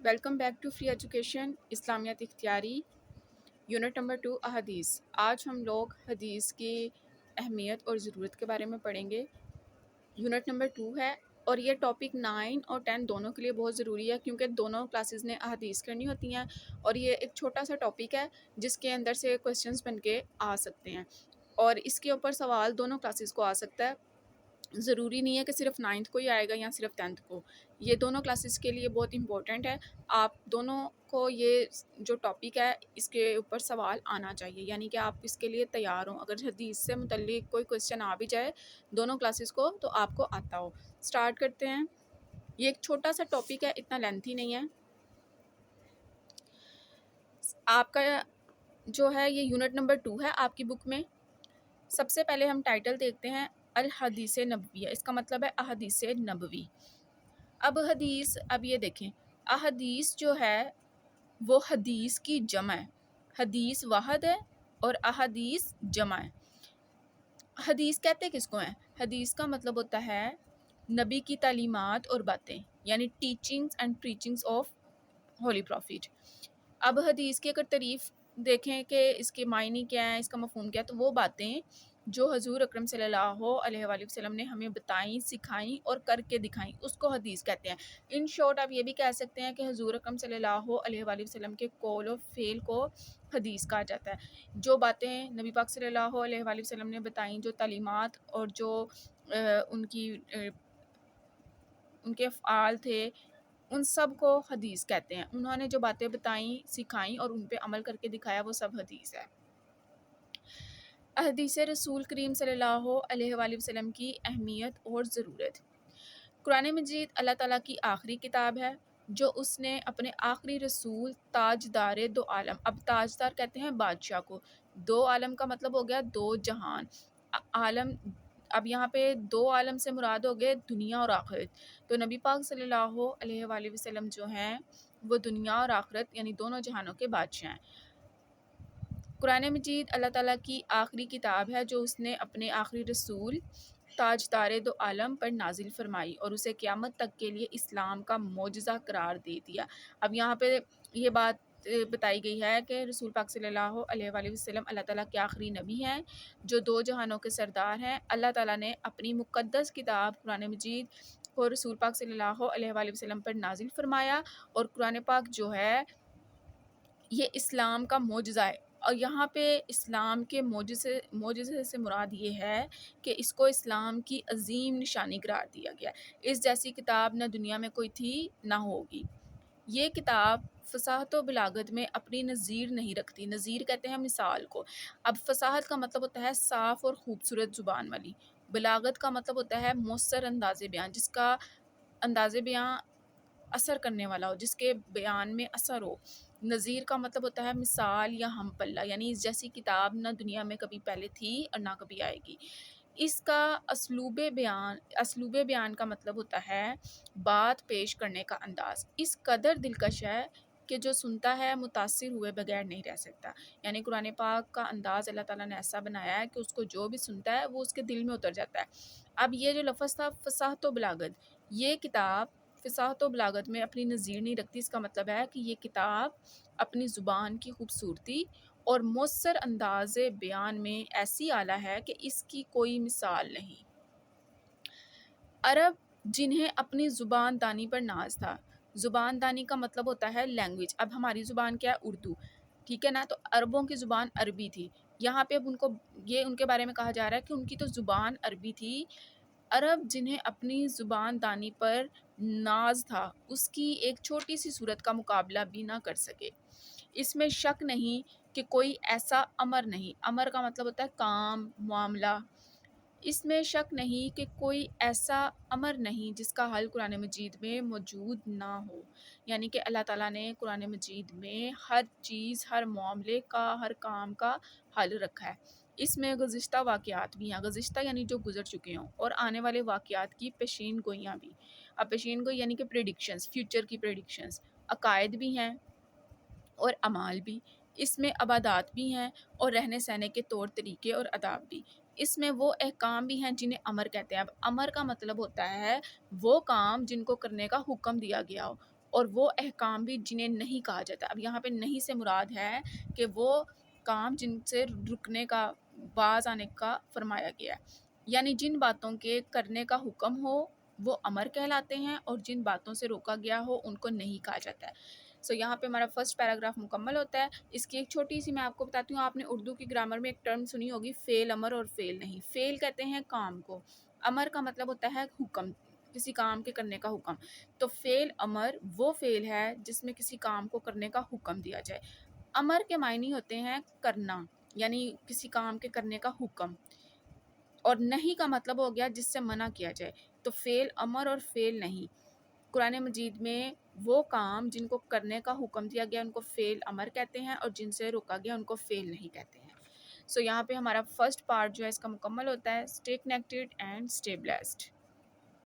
Welcome back to free education اسلامیات اختیاری unit number 2 احادیث۔ آج ہم لوگ حدیث کی اہمیت اور ضرورت کے بارے میں پڑھیں گے۔ یونٹ نمبر 2 ہے اور یہ ٹاپک 9 اور 10 دونوں کے لیے بہت ضروری ہے کیونکہ دونوں کلاسز نے احادیث کرنی ہوتی ہیں اور یہ ایک چھوٹا سا ٹاپک ہے جس کے اندر سے کویسچنز بن کے آ سکتے ہیں اور اس کے اوپر سوال دونوں کلاسز کو آ سکتا ہے۔ ضروری نہیں ہے کہ صرف 9th کو ہی آئے گا یا صرف 10th کو، یہ دونوں کلاسز کے لیے بہت امپورٹنٹ ہے۔ آپ دونوں کو یہ جو ٹاپک ہے اس کے اوپر سوال آنا چاہیے، یعنی کہ آپ اس کے لیے تیار ہوں، اگر حدیث سے متعلق کوئی کویسچن آ بھی جائے دونوں کلاسز کو تو آپ کو آتا ہو۔ سٹارٹ کرتے ہیں۔ یہ ایک چھوٹا سا ٹاپک ہے، اتنا لینتھی نہیں ہے۔ آپ کا جو ہے یہ یونٹ نمبر 2 ہے آپ کی بک میں۔ سب سے پہلے ہم ٹائٹل دیکھتے ہیں الحدیث نبویہ، اس کا مطلب ہے احادیث نبوی۔ اب یہ دیکھیں، احادیث جو ہے وہ حدیث کی جمع ہے، حدیث واحد ہے اور احادیث جمع ہے۔ حدیث کہتے کس کو ہیں؟ حدیث کا مطلب ہوتا ہے نبی کی تعلیمات اور باتیں، یعنی teachings and preachings of holy prophet. اب حدیث کی اگر تعریف دیکھیں کہ اس کے معنی کیا ہے، اس کا مفہوم کیا ہے، تو وہ باتیں جو حضور اکرم صلی اللہ علیہ وآلہ وسلم نے ہمیں بتائیں، سکھائیں اور کر کے دکھائیں، اس کو حدیث کہتے ہیں۔ ان شارٹ آپ یہ بھی کہہ سکتے ہیں کہ حضور اکرم صلی اللہ علیہ وآلہ وسلم کے قول و فعل کو حدیث کہا جاتا ہے۔ جو باتیں نبی پاک صلی اللہ علیہ وآلہ وسلم نے بتائیں، جو تعلیمات اور جو ان کے افعال تھے، ان سب کو حدیث کہتے ہیں۔ انہوں نے جو باتیں بتائیں، سکھائیں اور ان پہ عمل کر کے دکھایا، وہ سب حدیث ہے۔ احادیث رسول کریم صلی اللہ علیہ وآلہ وسلم کی اہمیت اور ضرورت۔ قرآن مجید اللہ تعالیٰ کی آخری کتاب ہے جو اس نے اپنے آخری رسول تاجدار دو عالم، اب تاجدار کہتے ہیں بادشاہ کو، دو عالم کا مطلب ہو گیا دو جہان، عالم، اب یہاں پہ دو عالم سے مراد ہو گئے دنیا اور آخرت، تو نبی پاک صلی اللہ علیہ وآلہ وسلم جو ہیں وہ دنیا اور آخرت یعنی دونوں جہانوں کے بادشاہ ہیں۔ قرآن مجید اللہ تعالیٰ کی آخری کتاب ہے جو اس نے اپنے آخری رسول تاجدار دو عالم پر نازل فرمائی اور اسے قیامت تک کے لیے اسلام کا معجزہ قرار دے دیا۔ اب یہاں پہ یہ بات بتائی گئی ہے کہ رسول پاک صلی اللہ علیہ وآلہ وسلم اللہ تعالیٰ کے آخری نبی ہیں جو دو جہانوں کے سردار ہیں۔ اللہ تعالیٰ نے اپنی مقدس کتاب قرآن مجید کو رسول پاک صلی اللہ علیہ وآلہ وسلم پر نازل فرمایا، اور قرآن پاک جو ہے یہ اسلام کا معجزہ ہے، اور یہاں پہ اسلام کے معجزے سے مراد یہ ہے کہ اس کو اسلام کی عظیم نشانی قرار دیا گیا ہے۔ اس جیسی کتاب نہ دنیا میں کوئی تھی نہ ہوگی۔ یہ کتاب فصاحت و بلاغت میں اپنی نظیر نہیں رکھتی، نظیر کہتے ہیں مثال کو۔ اب فصاحت کا مطلب ہوتا ہے صاف اور خوبصورت زبان والی، بلاغت کا مطلب ہوتا ہے مؤثر انداز بیان، جس کا انداز بیان اثر کرنے والا ہو، جس کے بیان میں اثر ہو۔ نظیر کا مطلب ہوتا ہے مثال یا ہم پلہ، یعنی اس جیسی کتاب نہ دنیا میں کبھی پہلے تھی اور نہ کبھی آئے گی۔ اس کا اسلوب بیان کا مطلب ہوتا ہے بات پیش کرنے کا انداز، اس قدر دلکش ہے کہ جو سنتا ہے متاثر ہوئے بغیر نہیں رہ سکتا، یعنی قرآن پاک کا انداز اللہ تعالیٰ نے ایسا بنایا ہے کہ اس کو جو بھی سنتا ہے وہ اس کے دل میں اتر جاتا ہے۔ اب یہ جو لفظ تھا فصاحت و بلاغت، یہ کتاب فصاحت و بلاغت میں اپنی نظیر نہیں رکھتی، اس کا مطلب ہے کہ یہ کتاب اپنی زبان کی خوبصورتی اور مؤثر انداز بیان میں ایسی اعلیٰ ہے کہ اس کی کوئی مثال نہیں۔ عرب جنہیں اپنی زبان دانی پر ناز تھا، زبان دانی کا مطلب ہوتا ہے لینگویج، اب ہماری زبان کیا ہے؟ اردو، ٹھیک ہے نا، تو عربوں کی زبان عربی تھی، یہاں پہ اب ان کے بارے میں کہا جا رہا ہے کہ ان کی تو زبان عربی تھی۔ عرب جنہیں اپنی زبان دانی پر ناز تھا اس کی ایک چھوٹی سی صورت کا مقابلہ بھی نہ کر سکے۔ اس میں شک نہیں کہ کوئی ایسا امر نہیں، امر کا مطلب ہوتا ہے کام، معاملہ، اس میں شک نہیں کہ کوئی ایسا امر نہیں جس کا حل قرآن مجید میں موجود نہ ہو، یعنی کہ اللہ تعالیٰ نے قرآن مجید میں ہر چیز، ہر معاملے کا، ہر کام کا حل رکھا ہے۔ اس میں گزشتہ واقعات بھی ہیں، گزشتہ یعنی جو گزر چکے ہوں، اور آنے والے واقعات کی پیشین گوئیاں بھی۔ اب پیشین گوئی یعنی کہ پریڈکشنز، فیوچر کی پریڈکشنز، عقائد بھی ہیں اور اعمال بھی، اس میں عبادات بھی ہیں اور رہنے سہنے کے طور طریقے اور آداب بھی، اس میں وہ احکام بھی ہیں جنہیں امر کہتے ہیں۔ اب امر کا مطلب ہوتا ہے وہ کام جن کو کرنے کا حکم دیا گیا ہو، اور وہ احکام بھی جنہیں نہیں کہا جاتا. اب یہاں پہ نہیں سے مراد ہے کہ وہ کام جن سے رکنے کا، باز آنے کا فرمایا گیا ہے، یعنی جن باتوں کے کرنے کا حکم ہو وہ امر کہلاتے ہیں، اور جن باتوں سے روکا گیا ہو ان کو نہیں کہا جاتا ہے. سو یہاں پہ ہمارا فرسٹ پیراگراف مکمل ہوتا ہے. اس کی ایک چھوٹی سی میں آپ کو بتاتی ہوں. آپ نے اردو کی گرامر میں ایک ٹرم سنی ہوگی، فعل امر اور فعل نہیں. فعل کہتے ہیں کام کو، امر کا مطلب ہوتا ہے حکم، کسی کام کے کرنے کا حکم. تو فعل امر وہ فعل ہے جس میں کسی کام کو کرنے کا حکم دیا جائے. امر کے معنی ہوتے ہیں کرنا، یعنی کسی کام کے کرنے کا حکم، اور نہیں کا مطلب ہو گیا جس سے منع کیا جائے. تو فعل امر اور فعل نہیں قرآن مجید میں وہ کام جن کو کرنے کا حکم دیا گیا ان کو فعل امر کہتے ہیں، اور جن سے روکا گیا ان کو فعل نہیں کہتے ہیں. سو یہاں پہ ہمارا فرسٹ پارٹ جو ہے اس کا مکمل ہوتا ہے. Stay connected and stay blessed.